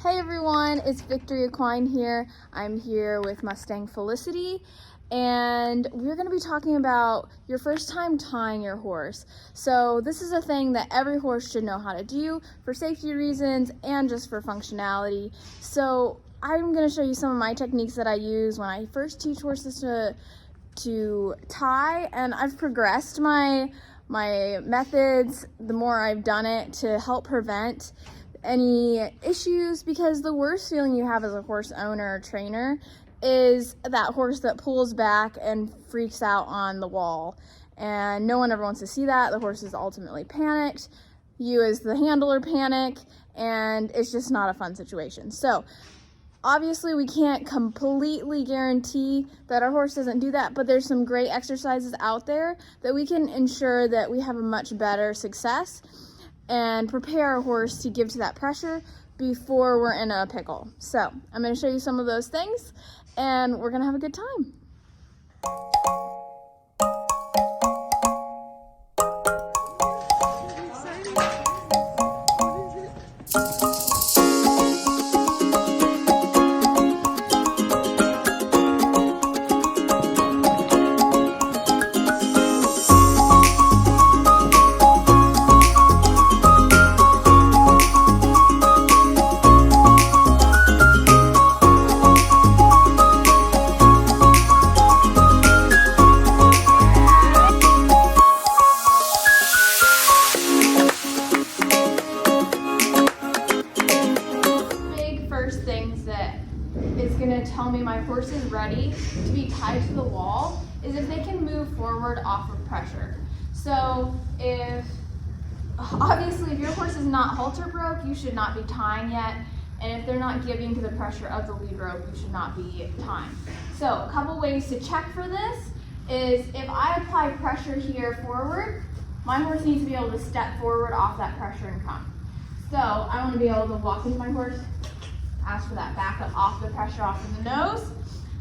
Hey everyone, it's Victoria Quine here. I'm here with Mustang Felicity, and we're going to be talking about your first time tying your horse. So this is a thing that every horse should know how to do for safety reasons and just for functionality. So I'm going to show you some of my techniques that I use when I first teach horses to tie, and I've progressed my methods the more I've done it to help prevent any issues, because the worst feeling you have as a horse owner or trainer is that horse that pulls back and freaks out on the wall, and no one ever wants to see that. The horse is ultimately panicked, you as the handler panic, and it's just not a fun situation. So obviously we can't completely guarantee that our horse doesn't do that, but there's some great exercises out there that we can ensure that we have a much better success and prepare our horse to give to that pressure before we're in a pickle. So I'm going to show you some of those things, and we're going to have a good time. Things that is going to tell me my horse is ready to be tied to the wall is if they can move forward off of pressure. So obviously if your horse is not halter broke, you should not be tying yet, and if they're not giving to the pressure of the lead rope, you should not be tying. So a couple ways to check for this is if I apply pressure here forward, my horse needs to be able to step forward off that pressure and come. So I want to be able to walk into my horse, ask for that backup off the pressure off of the nose,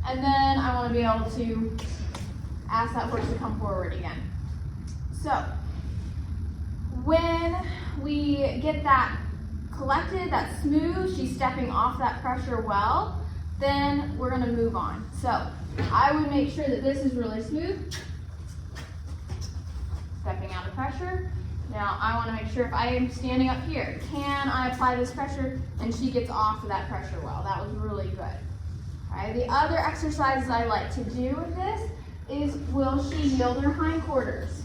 and then I want to be able to ask that horse to come forward again. So when we get that collected, that's smooth, she's stepping off that pressure well, then we're going to move on. So I would make sure that this is really smooth, stepping out of pressure. Now I want to make sure if I am standing up here, can I apply this pressure and she gets off of that pressure well? That was really good. All right, the other exercises I like to do with this is, will she yield her hindquarters?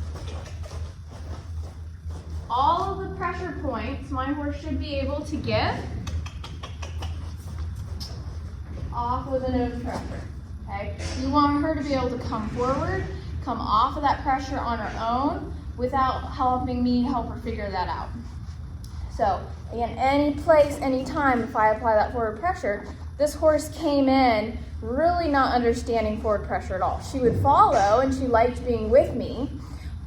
All of the pressure points my horse should be able to give off with a nose pressure. Okay, you want her to be able to come forward, come off of that pressure on her own, without helping me help her figure that out. So again, any place, any time, if I apply that forward pressure, this horse came in really not understanding forward pressure at all. She would follow and she liked being with me,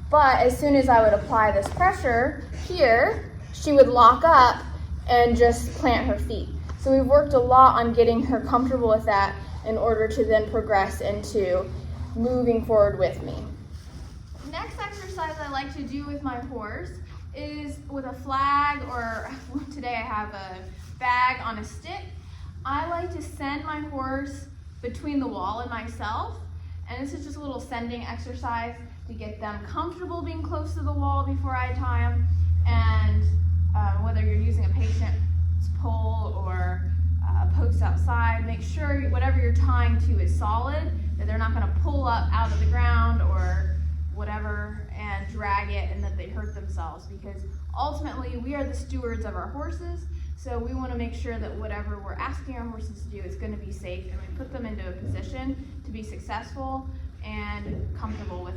but as soon as I would apply this pressure here, she would lock up and just plant her feet. So we've worked a lot on getting her comfortable with that in order to then progress into moving forward with me. Next exercise I like to do with my horse is with a flag, or today I have a bag on a stick. I like to send my horse between the wall and myself, and this is just a little sending exercise to get them comfortable being close to the wall before I tie them. And whether you're using a patient's pole or a post outside, make sure whatever you're tying to is solid, that they're not going to pull up out of the ground or whatever and drag it and that they hurt themselves, because ultimately we are the stewards of our horses, so we want to make sure that whatever we're asking our horses to do is going to be safe, and we put them into a position to be successful and comfortable with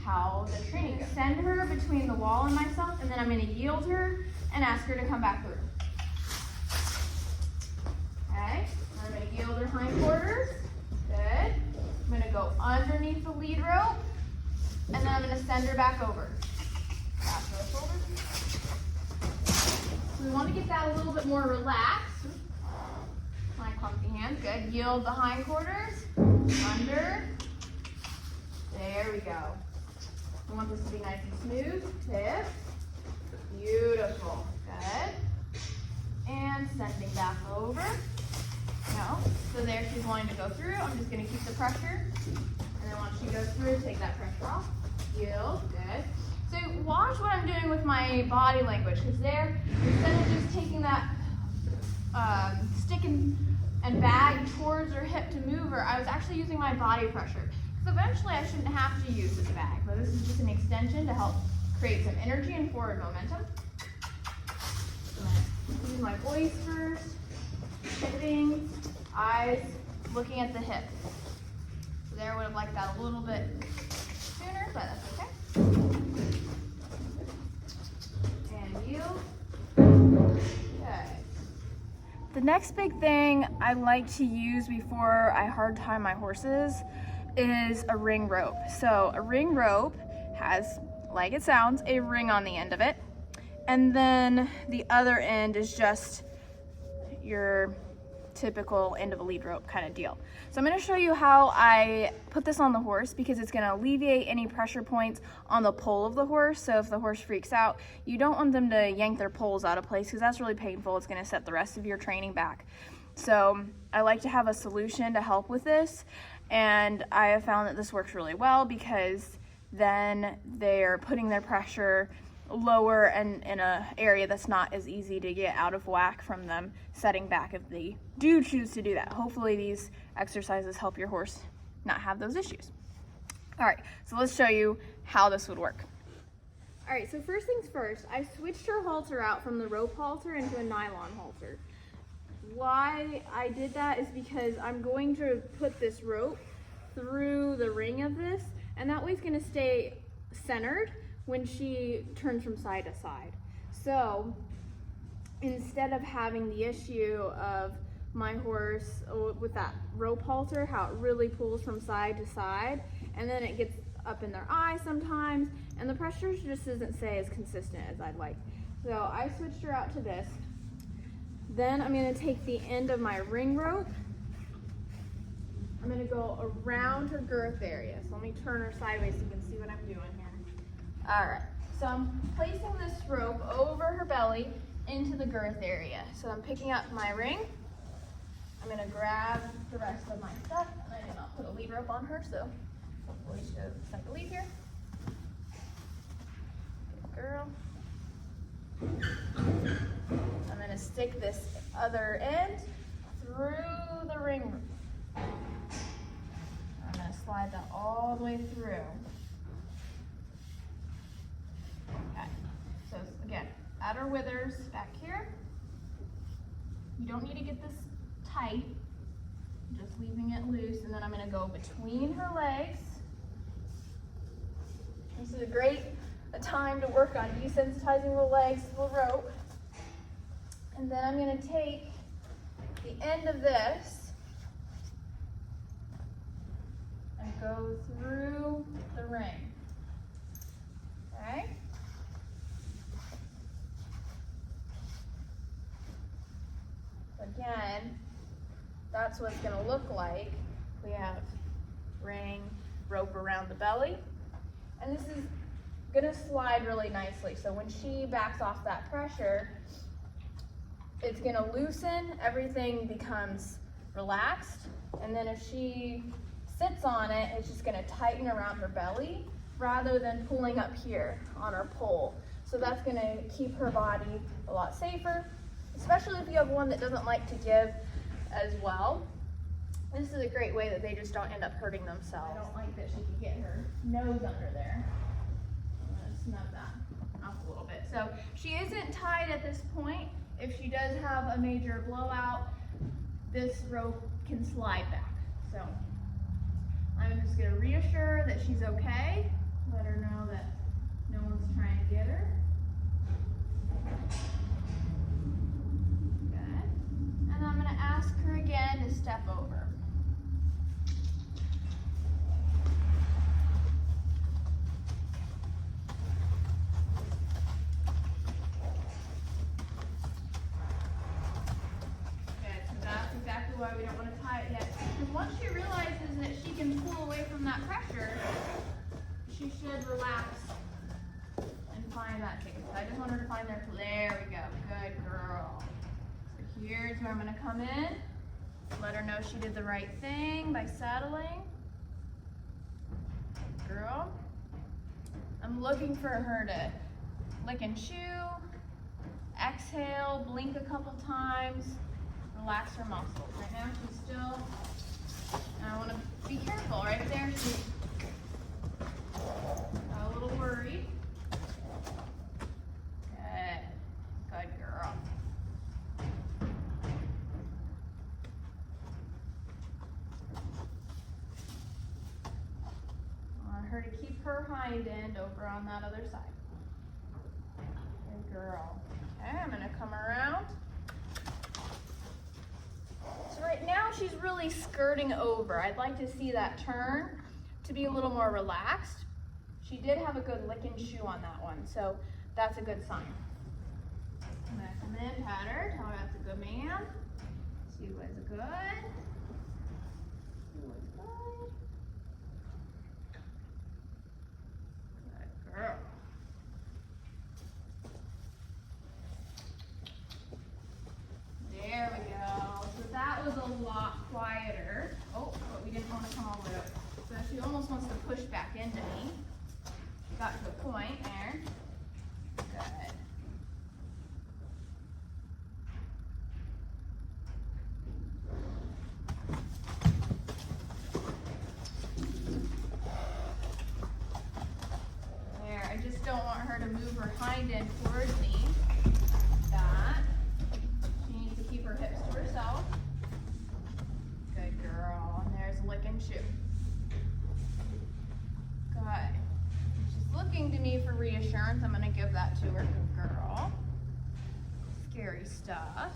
how the training goes. Send her between the wall and myself, and then I'm going to yield her and ask her to come back through. Okay, I'm going to yield her hindquarters. Good. I'm going to go underneath the lead rope, and then I'm going to send her back over. Back to her shoulders. So we want to get that a little bit more relaxed. My clumsy hands, good. Yield the hindquarters, under. There we go. We want this to be nice and smooth. Tip. Beautiful. Good. and sending back over. No, so there she's wanting to go through. I'm just gonna keep the pressure. And then once she goes through, take that pressure off. Yield, good. So watch what I'm doing with my body language, because there, instead of just taking that stick and bag towards her hip to move her, I was actually using my body pressure. Because eventually I shouldn't have to use this bag, but this is just an extension to help create some energy and forward momentum. So I'm gonna use my voice first, pivoting, eyes looking at the hip. So there, I would have liked that a little bit sooner, but that's okay. And yield. Okay. The next big thing I like to use before I hard tie my horses is a ring rope. So a ring rope has, like it sounds, a ring on the end of it. And then the other end is just your typical end of a lead rope kind of deal. So I'm going to show you how I put this on the horse, because it's going to alleviate any pressure points on the pole of the horse. So if the horse freaks out, you don't want them to yank their poles out of place, because that's really painful. It's going to set the rest of your training back. So I like to have a solution to help with this, and I have found that this works really well, because then they're putting their pressure lower and in an area that's not as easy to get out of whack from them setting back if they do choose to do that. Hopefully these exercises help your horse not have those issues. All right, so let's show you how this would work. All right, so first things first, I switched her halter out from the rope halter into a nylon halter. Why I did that is because I'm going to put this rope through the ring of this, and that way it's going to stay centered when she turns from side to side. So instead of having the issue of my horse with that rope halter, how it really pulls from side to side, and then it gets up in their eye sometimes, and the pressure just doesn't stay as consistent as I'd like. So I switched her out to this. Then I'm going to take the end of my ring rope. I'm going to go around her girth area. So let me turn her sideways so you can see what I'm doing here. All right, so I'm placing this rope over her belly into the girth area. So I'm picking up my ring. I'm going to grab the rest of my stuff. And I did not put a lead rope on her, so hopefully she doesn't decide to leave here. Good girl. I'm going to stick this other end through the ring. I'm going to slide that all the way through. Okay, so again, outer withers back here. You don't need to get this tight, just leaving it loose, and then I'm going to go between her legs. This is a time to work on desensitizing the legs to the rope. And then I'm going to take the end of this and go through the ring. Okay? Again, that's what it's going to look like. We have ring, rope around the belly, and this is going to slide really nicely. So when she backs off that pressure, it's going to loosen, everything becomes relaxed, and then if she sits on it, it's just going to tighten around her belly rather than pulling up here on her pole. So that's going to keep her body a lot safer, especially if you have one that doesn't like to give as well. This is a great way that they just don't end up hurting themselves. I don't like that she can get her nose under there. I'm going to snug that up a little bit. So she isn't tied at this point. If she does have a major blowout, this rope can slide back. So I'm just going to reassure that she's okay. Let her know that no one's trying to get her. Good. And then I'm going to ask her again to step over. Why we don't want to tie it yet. Because once she realizes that she can pull away from that pressure, she should relax and find that ticket. So I just want her to find there we go. Good girl. Here's where I'm gonna come in. Let her know she did the right thing by settling. Girl. I'm looking for her to lick and chew, exhale, blink a couple times, relax her muscles. Right now she's still, and I want to be careful right there. She's a little worried. Good, good girl. I want her to keep her hind end over on that other side. Good girl. Okay, I'm gonna come around. So right now she's really skirting over. I'd like to see that turn to be a little more relaxed. She did have a good lick and chew on that one, so that's a good sign. I'm gonna come in, pat her, tell her that's a good man. She was good. She was good. Good girl. There we go. So that was a lot quieter. Oh, but we didn't want to come all the way up. So she almost wants to push back into me. Got to a point there. Good. There, I just don't want her to move her hind end towards me. That. She needs to keep her hips to herself. Good girl. And there's lick and chew. Good. She's looking to me for reassurance. I'm going to give that to her. Good girl. Scary stuff.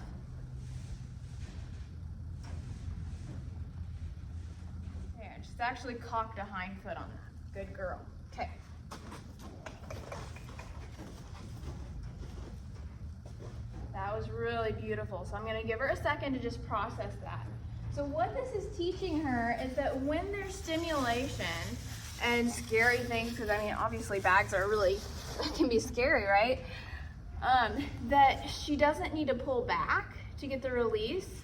There, she's actually cocked a hind foot on that. Good girl. Okay. That was really beautiful. So I'm going to give her a second to just process that. So what this is teaching her is that when there's stimulation and scary things, because I mean, obviously bags are really, can be scary, right? That she doesn't need to pull back to get the release.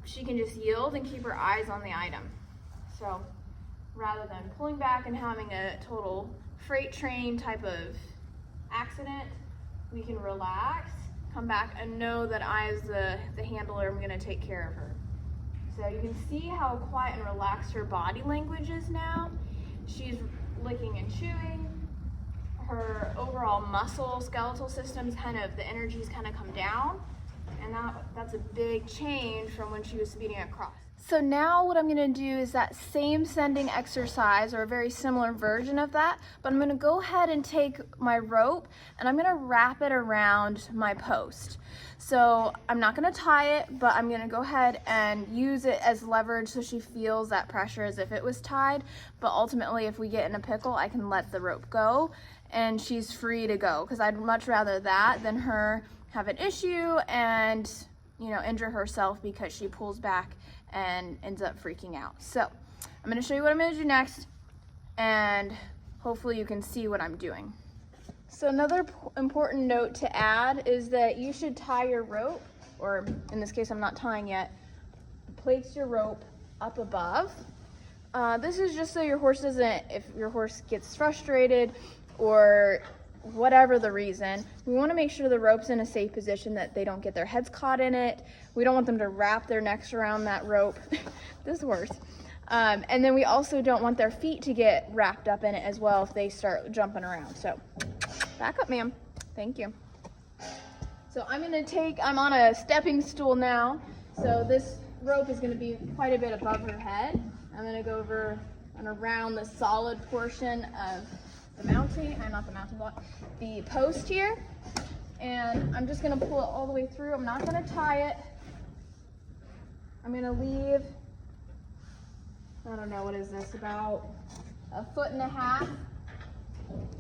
She can just yield and keep her eyes on the item. So rather than pulling back and having a total freight train type of accident, we can relax, come back, and know that I, as the handler, am going to take care of her. So you can see how quiet and relaxed her body language is now. She's licking and chewing. Her overall muscle skeletal system's the energy's kind of come down. And that's a big change from when she was speeding across. So now what I'm gonna do is that same sending exercise, or a very similar version of that, but I'm gonna go ahead and take my rope and I'm gonna wrap it around my post. So I'm not gonna tie it, but I'm gonna go ahead and use it as leverage so she feels that pressure as if it was tied. But ultimately, if we get in a pickle, I can let the rope go and she's free to go, because I'd much rather that than her have an issue and, you know, injure herself because she pulls back and ends up freaking out. So I'm gonna show you what I'm gonna do next, and hopefully you can see what I'm doing. So another important note to add is that you should tie your rope, or in this case I'm not tying yet, place your rope up above. This is just so your horse doesn't, if your horse gets frustrated or whatever the reason, we want to make sure the rope's in a safe position, that they don't get their heads caught in it. We don't want them to wrap their necks around that rope. This is worse. And then we also don't want their feet to get wrapped up in it as well if they start jumping around. So back up, ma'am. Thank you. So I'm on a stepping stool now. So this rope is going to be quite a bit above her head. I'm going to go over and around the solid portion of the mounting, not the mounting block, the post here. And I'm just going to pull it all the way through. I'm not going to tie it. I'm going to leave, I don't know, what is this, about 1.5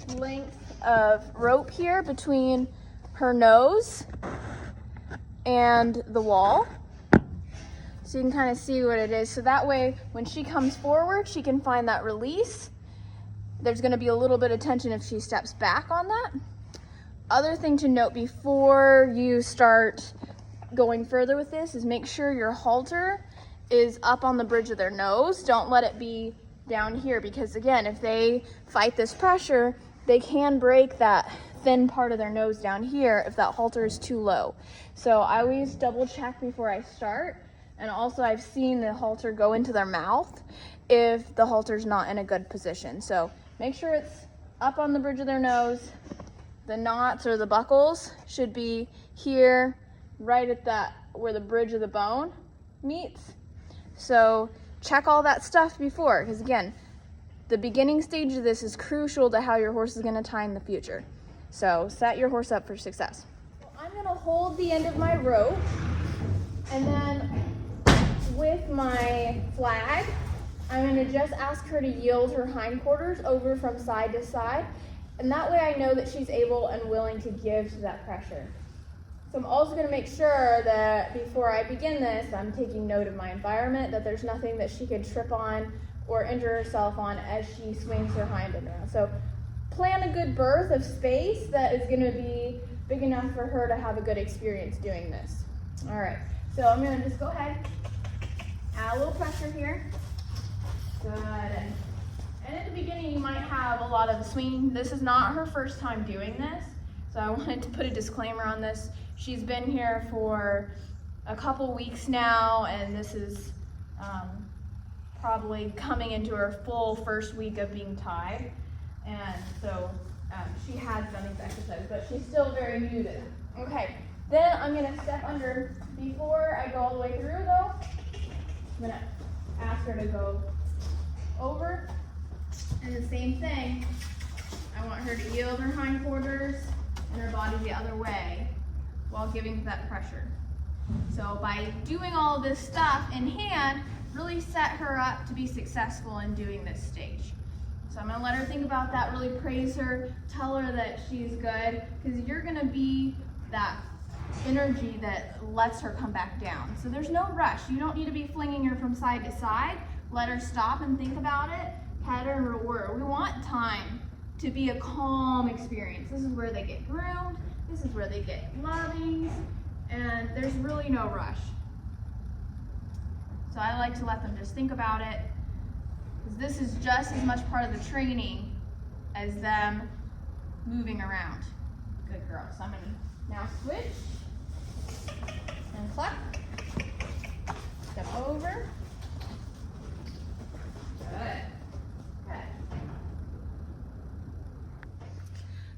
feet length of rope here between her nose and the wall. So you can kind of see what it is. So that way, when she comes forward, she can find that release. There's going to be a little bit of tension if she steps back on that. Other thing to note before you start going further with this is make sure your halter is up on the bridge of their nose. Don't let it be down here, because again, if they fight this pressure, they can break that thin part of their nose down here if that halter is too low. So I always double check before I start. And also I've seen the halter go into their mouth if the halter's not in a good position. So make sure it's up on the bridge of their nose. The knots or the buckles should be here, right at that, where the bridge of the bone meets. So check all that stuff before, because again, the beginning stage of this is crucial to how your horse is going to tie in the future. So set your horse up for success. I'm going to hold the end of my rope, and then with my flag, I'm going to just ask her to yield her hindquarters over from side to side, and that way I know that she's able and willing to give to that pressure. So I'm also going to make sure that before I begin this, I'm taking note of my environment, that there's nothing that she could trip on or injure herself on as she swings her hind end around. So plan a good berth of space that is going to be big enough for her to have a good experience doing this. All right, so I'm going to just go ahead, add a little pressure here. Good. And at the beginning, you might have a lot of swinging. This is not her first time doing this, so I wanted to put a disclaimer on this. She's been here for a couple weeks now, and this is probably coming into her full first week of being tied. And so she has done these exercises, but she's still very new to them. Okay, then I'm gonna step under. Before I go all the way through though, I'm gonna ask her to go over, and the same thing, I want her to yield her hindquarters and her body the other way while giving that pressure. So by doing all of this stuff in hand, really set her up to be successful in doing this stage. So I'm gonna let her think about that, really praise her, tell her that she's good, because you're gonna be that energy that lets her come back down. So there's no rush. You don't need to be flinging her from side to side. Let her stop and think about it, pet her and reward her. We want time to be a calm experience. This is where they get groomed, this is where they get lovings, and there's really no rush. So I like to let them just think about it, because this is just as much part of the training as them moving around. Good girl. So I'm gonna now switch and cluck, step over. Good. Okay.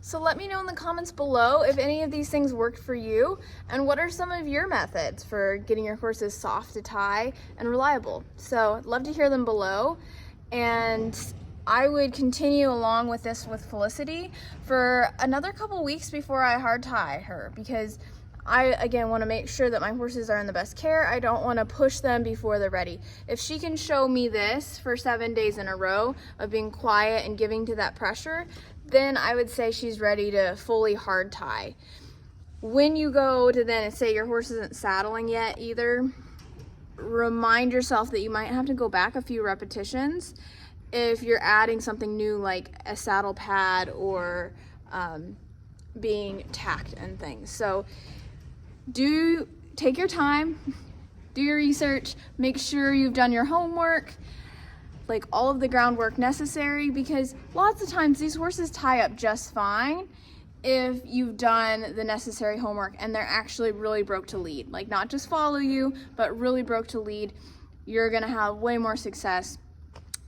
So let me know in the comments below if any of these things worked for you, and what are some of your methods for getting your horses soft to tie and reliable. So I'd love to hear them below, and I would continue along with this with Felicity for another couple weeks before I hard tie her, because I, again, want to make sure that my horses are in the best care. I don't want to push them before they're ready. If she can show me this for 7 days in a row of being quiet and giving to that pressure, then I would say she's ready to fully hard tie. When you go to then say your horse isn't saddling yet either, remind yourself that you might have to go back a few repetitions if you're adding something new like a saddle pad or being tacked and things. So take your time, do your research, make sure you've done your homework, like all of the groundwork necessary, because lots of times these horses tie up just fine if you've done the necessary homework and they're actually really broke to lead. Like not just follow you, but really broke to lead. You're gonna have way more success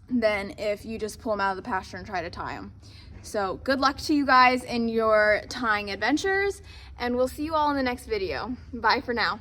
than if you just pull them out of the pasture and try to tie them. So good luck to you guys in your tying adventures, and we'll see you all in the next video. Bye for now.